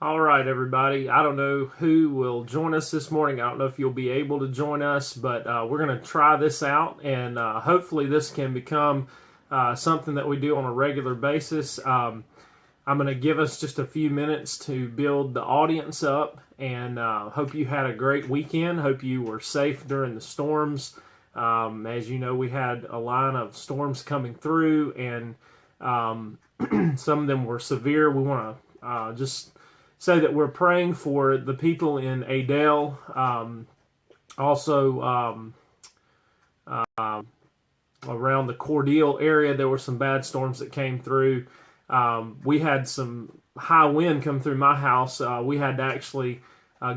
All right, everybody. I don't know who will join us this morning. I don't know if you'll be able to join us, but we're going to try this out, and hopefully, this can become something that we do on a regular basis. I'm going to give us just a few minutes to build the audience up, and hope you had a great weekend. Hope you were safe during the storms. As you know, we had a line of storms coming through, and some of them were severe. We want to just say that we're praying for the people in Adel. Also, around the Cordele area, there were some bad storms that came through. We had some high wind come through my house. We had to actually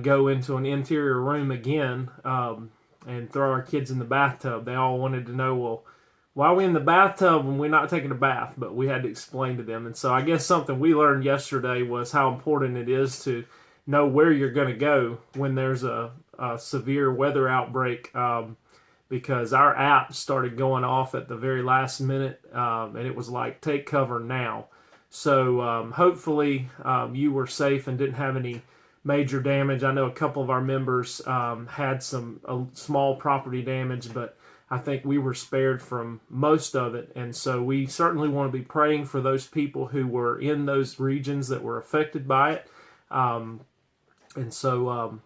go into an interior room again and throw our kids in the bathtub. They all wanted to know, well, why are we in the bathtub when we're not taking a bath? But we had to explain to them. And so I guess something we learned yesterday was how important it is to know where you're going to go when there's a severe weather outbreak, because our app started going off at the very last minute, and it was like, take cover now. So hopefully you were safe and didn't have any major damage. I know a couple of our members had some small property damage, but I think we were spared from most of it. And so we certainly want to be praying for those people who were in those regions that were affected by it. And so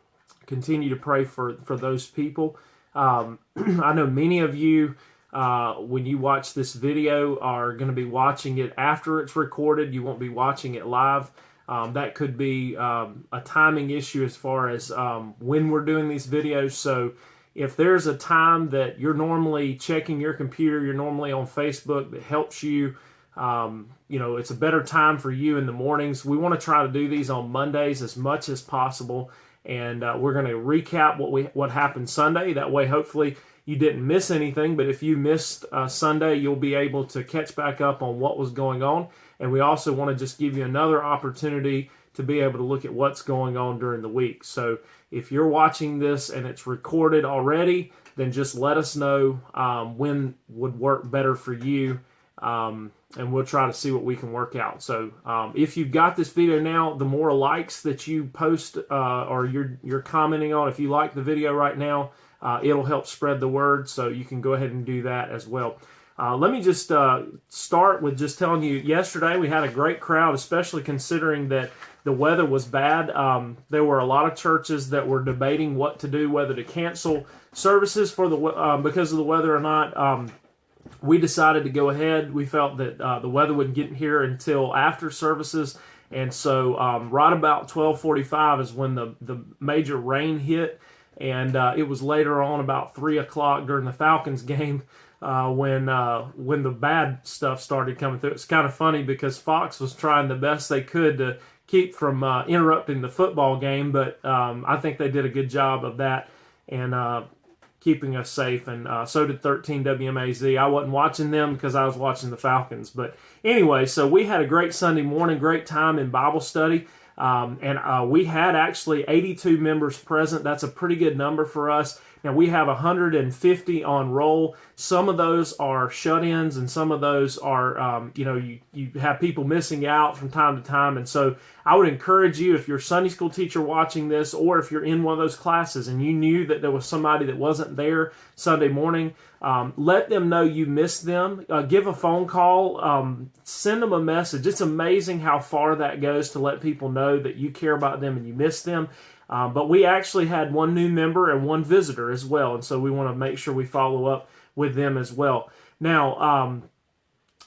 continue to pray for those people. I know many of you, when you watch this video, are going to be watching it after it's recorded. You won't be watching it live. That could be a timing issue as far as when we're doing these videos. So if there's a time that you're normally checking your computer, you're normally on Facebook, that helps you, it's a better time for you in the mornings. We want to try to do these on Mondays as much as possible. And we're going to recap what happened Sunday. That way, hopefully, you didn't miss anything. But if you missed Sunday, you'll be able to catch back up on what was going on. And we also want to just give you another opportunity to be able to look at what's going on during the week. So if you're watching this and it's recorded already, then just let us know when would work better for you, and we'll try to see what we can work out. So if you've got this video now, the more likes that you post or you're commenting on, if you like the video right now, it'll help spread the word. So you can go ahead and do that as well. Let me just start with just telling you, yesterday we had a great crowd, especially considering that the weather was bad. There were a lot of churches that were debating what to do, whether to cancel services for because of the weather or not. We decided to go ahead. We felt that the weather wouldn't get here until after services, and so right about 12:45 is when the major rain hit, and it was later on about 3 o'clock during the Falcons game when the bad stuff started coming through. It's kind of funny because Fox was trying the best they could to keep from interrupting the football game, but I think they did a good job of that and keeping us safe, and so did 13 WMAZ. I wasn't watching them because I was watching the Falcons. But anyway, so we had a great Sunday morning, great time in Bible study, and we had actually 82 members present. That's a pretty good number for us. Now, we have 150 on roll. Some of those are shut-ins, and some of those are, you have people missing out from time to time. And so I would encourage you, if you're a Sunday school teacher watching this, or if you're in one of those classes and you knew that there was somebody that wasn't there Sunday morning, let them know you missed them. Give a phone call. Send them a message. It's amazing how far that goes to let people know that you care about them and you miss them. But we actually had one new member and one visitor as well, and so we want to make sure we follow up with them as well. Now,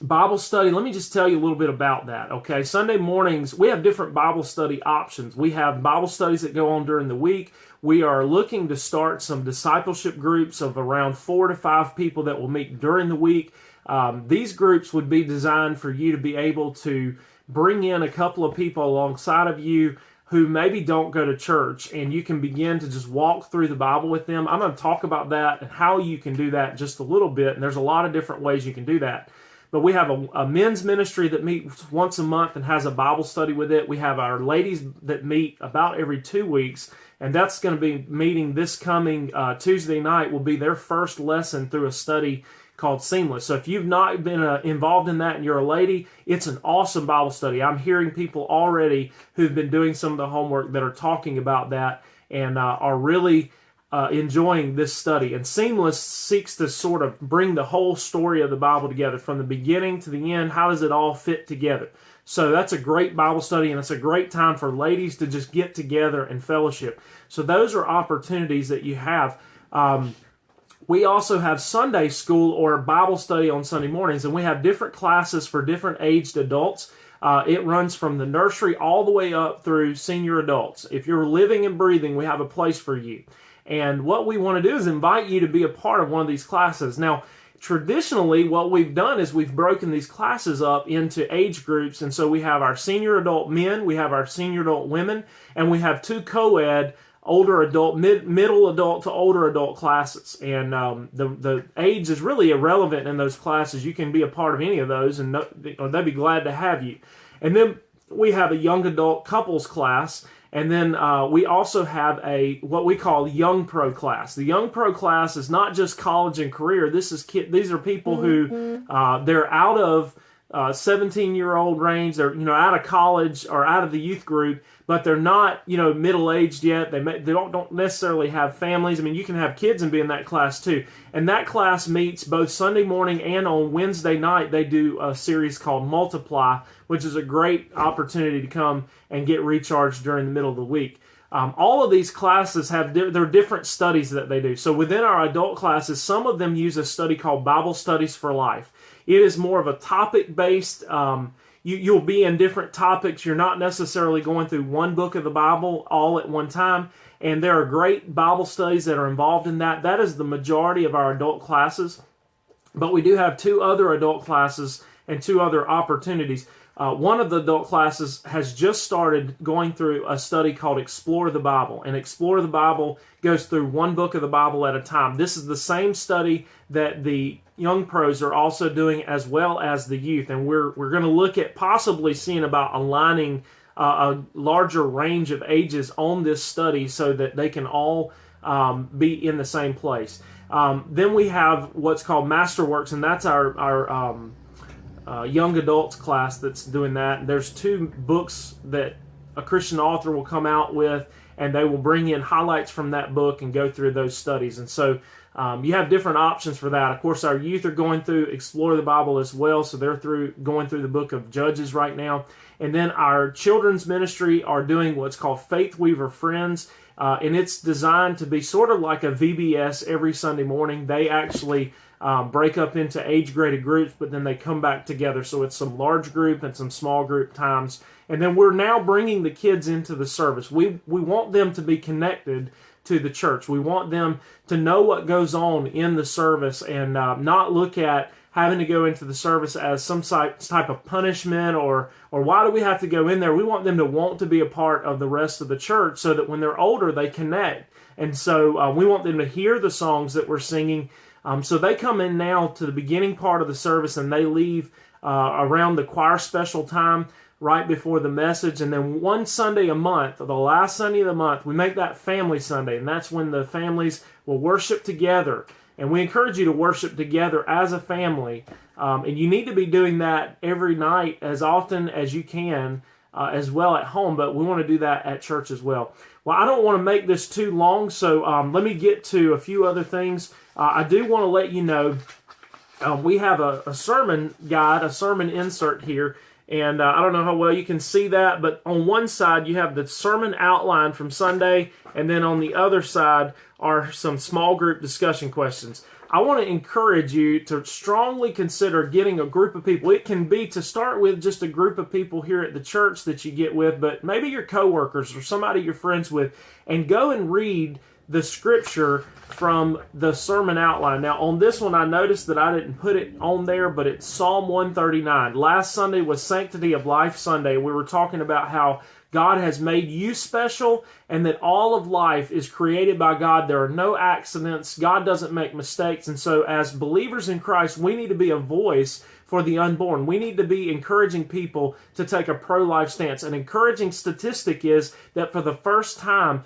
Bible study, let me just tell you a little bit about that, okay? Sunday mornings, we have different Bible study options. We have Bible studies that go on during the week. We are looking to start some discipleship groups of around 4 to 5 people that will meet during the week. These groups would be designed for you to be able to bring in a couple of people alongside of you who maybe don't go to church, and you can begin to just walk through the Bible with them. I'm going to talk about that and how you can do that just a little bit, and there's a lot of different ways you can do that. But we have a men's ministry that meets once a month and has a Bible study with it. We have our ladies that meet about every 2 weeks, and that's going to be meeting this coming Tuesday night will be their first lesson through a study called Seamless. So if you've not been involved in that and you're a lady, it's an awesome Bible study. I'm hearing people already who've been doing some of the homework that are talking about that and are really enjoying this study. And Seamless seeks to sort of bring the whole story of the Bible together from the beginning to the end. How does it all fit together? So that's a great Bible study, and it's a great time for ladies to just get together and fellowship. So those are opportunities that you have. We also have Sunday school or Bible study on Sunday mornings, and we have different classes for different aged adults. It runs from the nursery all the way up through senior adults. If you're living and breathing, we have a place for you. And what we want to do is invite you to be a part of one of these classes. Now, traditionally, what we've done is we've broken these classes up into age groups. And so we have our senior adult men, we have our senior adult women, and we have two co-ed older adult, middle adult to older adult classes. And the age is really irrelevant in those classes. You can be a part of any of those, and they'd be glad to have you. And then we have a young adult couples class. And then we also have what we call Young Pro class. The Young Pro class is not just college and career. These are people who they're out of 17-year-old range. They're out of college or out of the youth group, but they're not middle aged yet. They don't necessarily have families. I mean, you can have kids and be in that class too. And that class meets both Sunday morning and on Wednesday night. They do a series called Multiply, which is a great opportunity to come and get recharged during the middle of the week. All of these classes there are different studies that they do. So within our adult classes, some of them use a study called Bible Studies for Life. It is more of a topic-based, you'll be in different topics. You're not necessarily going through one book of the Bible all at one time. And there are great Bible studies that are involved in that. That is the majority of our adult classes. But we do have two other adult classes and two other opportunities. One of the adult classes has just started going through a study called Explore the Bible. And Explore the Bible goes through one book of the Bible at a time. This is the same study that the young pros are also doing as well as the youth. And we're going to look at possibly seeing about aligning a larger range of ages on this study so that they can all be in the same place. Then we have what's called Masterworks, and that's our young adults class that's doing that. There's two books that a Christian author will come out with, and they will bring in highlights from that book and go through those studies. And so you have different options for that. Of course, our youth are going through Explore the Bible as well, so they're going through the book of Judges right now. And then our children's ministry are doing what's called Faith Weaver Friends, and it's designed to be sort of like a VBS every Sunday morning. They actually break up into age-graded groups, but then they come back together. So it's some large group and some small group times. And then we're now bringing the kids into the service. We want them to be connected to the church. We want them to know what goes on in the service and not look at having to go into the service as some type of punishment or why do we have to go in there? We want them to want to be a part of the rest of the church so that when they're older, they connect. And so we want them to hear the songs that we're singing. So they come in now to the beginning part of the service and they leave around the choir special time right before the message. And then one Sunday a month, the last Sunday of the month, we make that Family Sunday. And that's when the families will worship together. And we encourage you to worship together as a family. And you need to be doing that every night as often as you can as well at home. But we want to do that at church as well. Well, I don't want to make this too long, so let me get to a few other things. I do want to let you know we have a sermon guide, a sermon insert here. And I don't know how well you can see that, but on one side you have the sermon outline from Sunday, and then on the other side are some small group discussion questions. I want to encourage you to strongly consider getting a group of people. It can be to start with just a group of people here at the church that you get with, but maybe your coworkers or somebody you're friends with, and go and read the scripture from the sermon outline. Now, on this one, I noticed that I didn't put it on there, but it's Psalm 139. Last Sunday was Sanctity of Life Sunday. We were talking about how God has made you special and that all of life is created by God. There are no accidents. God doesn't make mistakes. And so as believers in Christ, we need to be a voice for the unborn. We need to be encouraging people to take a pro-life stance. An encouraging statistic is that for the first time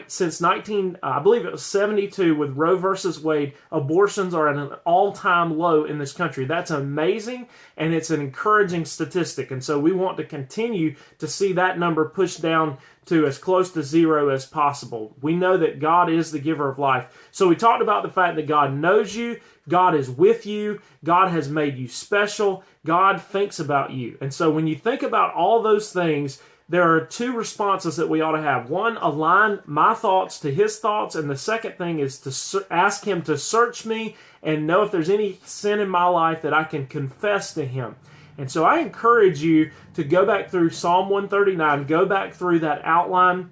since I believe it was 72 with Roe versus Wade, abortions are at an all-time low in this country. That's amazing, and it's an encouraging statistic. And so we want to continue to see that number pushed down to as close to zero as possible. We know that God is the giver of life. So we talked about the fact that God knows you, God is with you, God has made you special, God thinks about you. And so when you think about all those things, there are two responses that we ought to have. One, align my thoughts to his thoughts, and the second thing is to ask him to search me and know if there's any sin in my life that I can confess to him. And so I encourage you to go back through Psalm 139, go back through that outline,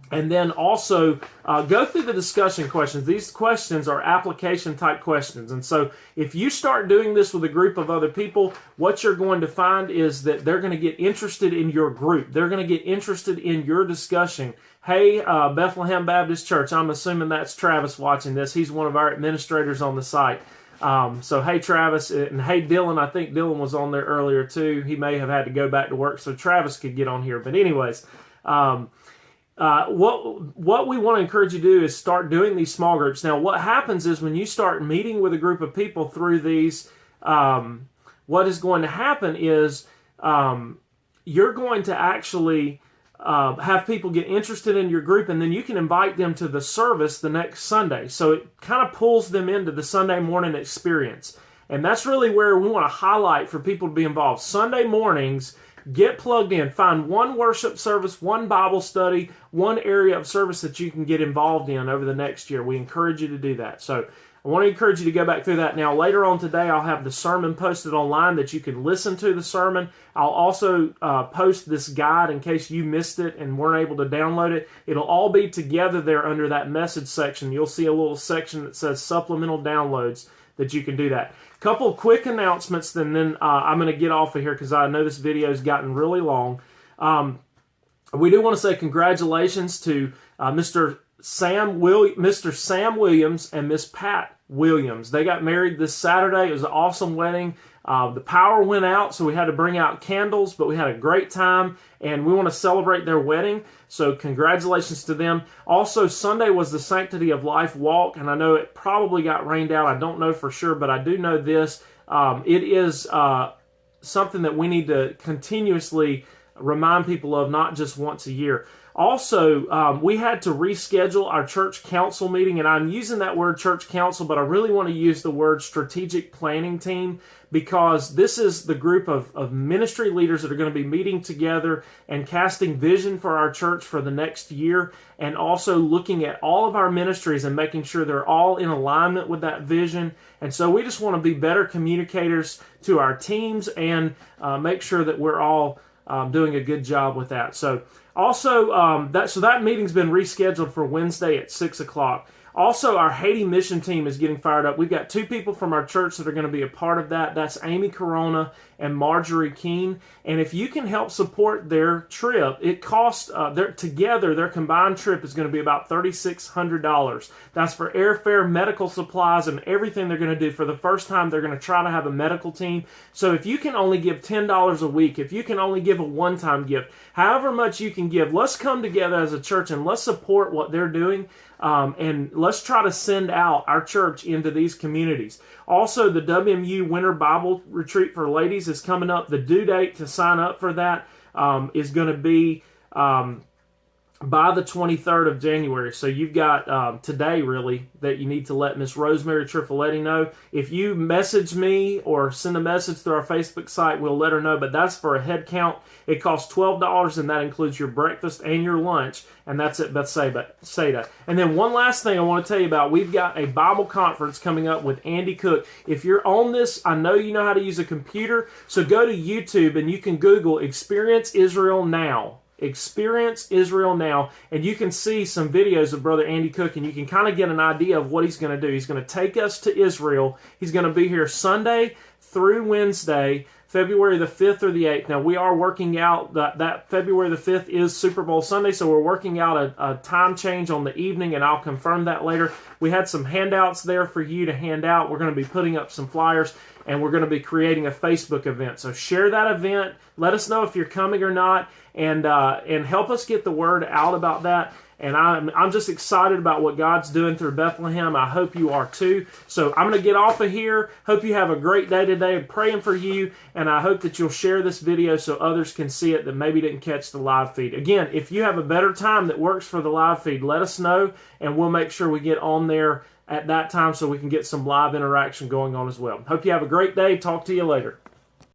and then also go through the discussion questions. These questions are application type questions. And so if you start doing this with a group of other people, what you're going to find is that they're going to get interested in your group. They're going to get interested in your discussion. Hey, Bethlehem Baptist Church, I'm assuming that's Travis watching this. He's one of our administrators on the site. So hey Travis, and hey Dylan, I think Dylan was on there earlier too. He may have had to go back to work so Travis could get on here. But anyways, what we want to encourage you to do is start doing these small groups. Now what happens is when you start meeting with a group of people through these, what is going to happen is you're going to actually have people get interested in your group, and then you can invite them to the service the next Sunday. So it kind of pulls them into the Sunday morning experience. And that's really where we want to highlight for people to be involved. Sunday mornings, get plugged in. Find one worship service, one Bible study, one area of service that you can get involved in over the next year. We encourage you to do that. So I want to encourage you to go back through that. Now, later on today, I'll have the sermon posted online that you can listen to the sermon. I'll also post this guide in case you missed it and weren't able to download it. It'll all be together there under that message section. You'll see a little section that says supplemental downloads that you can do that. Couple of quick announcements, and then I'm going to get off of here because I know this video has gotten really long. We do want to say congratulations to Mr. Sam Williams and Miss Pat Williams. They got married this Saturday. It was an awesome wedding. The power went out, so we had to bring out candles, but we had a great time, and we want to celebrate their wedding. So congratulations to them. Also, Sunday was the Sanctity of Life walk, and I know it probably got rained out. I don't know for sure, but I do know this. It is something that we need to continuously remind people of, not just once a year. Also, we had to reschedule our church council meeting, and I'm using that word church council, but I really want to use the word strategic planning team, because this is the group of ministry leaders that are going to be meeting together and casting vision for our church for the next year, and also looking at all of our ministries and making sure they're all in alignment with that vision. And so we just want to be better communicators to our teams and make sure that we're all doing a good job with that. So also, that meeting's been rescheduled for Wednesday at 6 o'clock. Also, our Haiti mission team is getting fired up. We've got two people from our church that are going to be a part of that. That's Amy Corona and Marjorie Keene. And if you can help support their trip, it costs, their combined trip is going to be about $3,600. That's for airfare, medical supplies, and everything they're going to do. For the first time, they're going to try to have a medical team. So if you can only give $10 a week, if you can only give a one-time gift, however much you can give, let's come together as a church and let's support what they're doing. And let's try to send out our church into these communities. Also, the WMU Winter Bible Retreat for Ladies is coming up. The due date to sign up for that is going to be by the 23rd of January. So you've got today, really, that you need to let Miss Rosemary Trifoletti know. If you message me or send a message through our Facebook site, we'll let her know. But that's for a head count. It costs $12, and that includes your breakfast and your lunch, and that's at Bethsaida. And then one last thing I want to tell you about, we've got a Bible conference coming up with Andy Cook. If you're on this, I know you know how to use a computer, so go to YouTube and you can Google Experience Israel Now. Experience Israel Now, and you can see some videos of Brother Andy Cook, and you can kind of get an idea of what he's going to do. He's going to take us to Israel. He's going to be here Sunday through Wednesday, February the 5th or the 8th. Now, we are working out that February the 5th is Super Bowl Sunday, so we're working out a time change on the evening, and I'll confirm that later. We had some handouts there for you to hand out. We're going to be putting up some flyers. and we're going to be creating a Facebook event. So share that event. Let us know if you're coming or not, and help us get the word out about that. And I'm just excited about what God's doing through Bethlehem. I hope you are too. So I'm going to get off of here. Hope you have a great day today. I'm praying for you, and I hope that you'll share this video so others can see it that maybe didn't catch the live feed. Again, if you have a better time that works for the live feed, let us know, and we'll make sure we get on there at that time so we can get some live interaction going on as well. Hope you have a great day. Talk to you later.